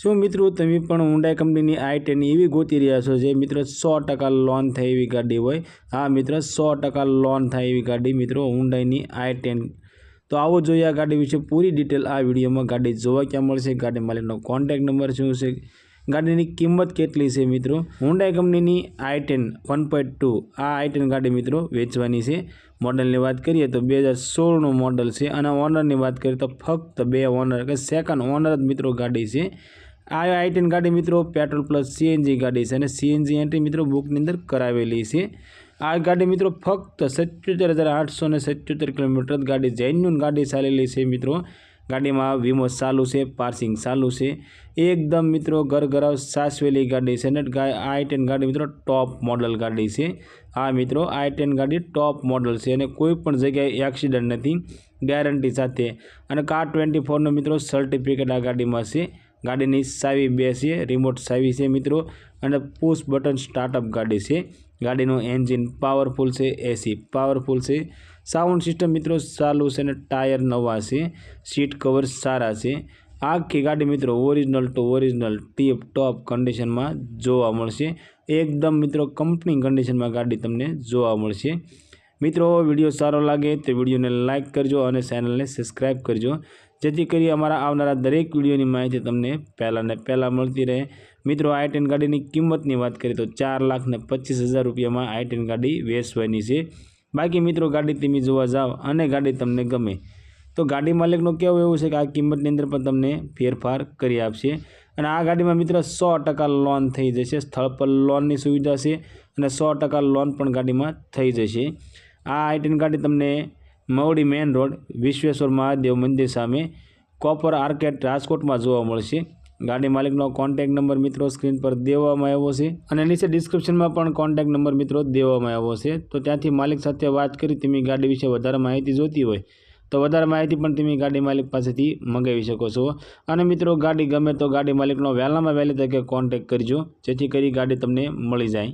શું મિત્રો તમે પણ હુન્ડાઈ કંપનીની i10 એવી ગોતી રહ્યા છો જે મિત્રો 100% લોન થાય એવી ગાડી હોય? હા મિત્રો, 100% લોન થાય એવી ગાડી મિત્રો હુન્ડાઈની i10। તો આવો જોઈએ આ ગાડી વિશે પૂરી ડિટેલ આ વિડીયોમાં। ગાડી જોવા ક્યાં મળશે, ગાડી માલિકનો કોન્ટેક્ટ નંબર શું છે, ગાડીની કિંમત કેટલી છે મિત્રો। હુન્ડાઈ કંપનીની i10 1.2 આ i10 ગાડી મિત્રો વેચવાની છે। મોડલની વાત કરીએ તો 2016નું મોડલ છે અને ઓનરની વાત કરીએ તો ફક્ત 2 ઓનર કે સેકન્ડ ઓનર જ મિત્રો ગાડી છે। આ i10 ગાડી મિત્રો પેટ્રોલ પ્લસ સીએનજી ગાડી છે અને સીએનજી એન્ટ્રી મિત્રો બુકની અંદર કરાવેલી છે। આ ગાડી મિત્રો ફક્ત 77,877 કિલોમીટર ગાડી જેન્યુન ગાડી ચાલેલી છે મિત્રો। ગાડીમાં વીમો ચાલુ છે, પાર્સિંગ ચાલુ છે, એકદમ મિત્રો ઘરઘરાવ સાસવેલી ગાડી છે અને i10 ગાડી મિત્રો ટોપ મોડલ ગાડી છે। આ મિત્રો i10 ગાડી ટોપ મોડલ છે અને કોઈ પણ જગ્યાએ એક્સિડન્ટ નથી, ગેરંટી સાથે। અને કાર 24નો મિત્રો સર્ટિફિકેટ આ ગાડીમાં છે। ગાડીની ચાવી 2 છે, રિમોટ ચાવી છે મિત્રો અને પુશ બટન સ્ટાર્ટઅપ ગાડી છે। ગાડીનું એન્જિન પાવરફુલ છે, એસી પાવરફુલ છે, સાઉન્ડ સિસ્ટમ મિત્રો ચાલુ છે અને ટાયર નવા છે, સીટ કવર સારા છે। આખી ગાડી મિત્રો ઓરિજિનલ ટુ ઓરિજિનલ ટીપ ટોપ કન્ડિશનમાં જોવા મળશે। એકદમ મિત્રો કંપની કન્ડિશનમાં ગાડી તમને જોવા મળશે। મિત્રો વિડીયો સારો લાગે તો વિડીયોને લાઇક કરજો અને ચેનલને સબસ્ક્રાઈબ કરજો, જેથી કરી અમારા આવનારા દરેક વિડીયોની માહિતી તમને પહેલાં મળતી રહે। મિત્રો i10 ગાડીની કિંમતની વાત કરીએ તો 4,25,000 રૂપિયામાં i10 ગાડી વેચવાની છે। બાકી મિત્રો ગાડી તમે જોવા જાઓ અને ગાડી તમને ગમે તો ગાડી માલિકનો કહેવું એવું છે કે આ કિંમતની અંદર પણ તમને ફેરફાર કરી આપશે। અને આ ગાડીમાં મિત્રો 100% લોન થઈ જશે, સ્થળ પર લોનની સુવિધા છે અને 100% લોન પણ ગાડીમાં થઈ જશે। આ i10 ગાડી તમને મવડી મેઇન રોડ વિશ્વેશ્વર મહાદેવ મંદિર સામે કોપર આર્કેટ રાજકોટમાં જોવા મળશે। ગાડી માલિકનો કોન્ટેક્ટ નંબર મિત્રો સ્ક્રીન પર દેવામાં આવ્યો છે અને નીચે ડિસ્ક્રિપ્શનમાં પણ કોન્ટેક્ટ નંબર મિત્રો દેવામાં આવ્યો છે, તો ત્યાંથી માલિક સાથે વાત કરી તમે ગાડી વિશે વધારે માહિતી જોતી હોય તો વધારે માહિતી પણ તમે ગાડી માલિક પાસેથી મંગાવી શકો છો। અને મિત્રો ગાડી ગમે તો ગાડી માલિકનો વહેલામાં વહેલી તકે કોન્ટેક્ટ કરજો, જેથી કરી ગાડી તમને મળી જાય।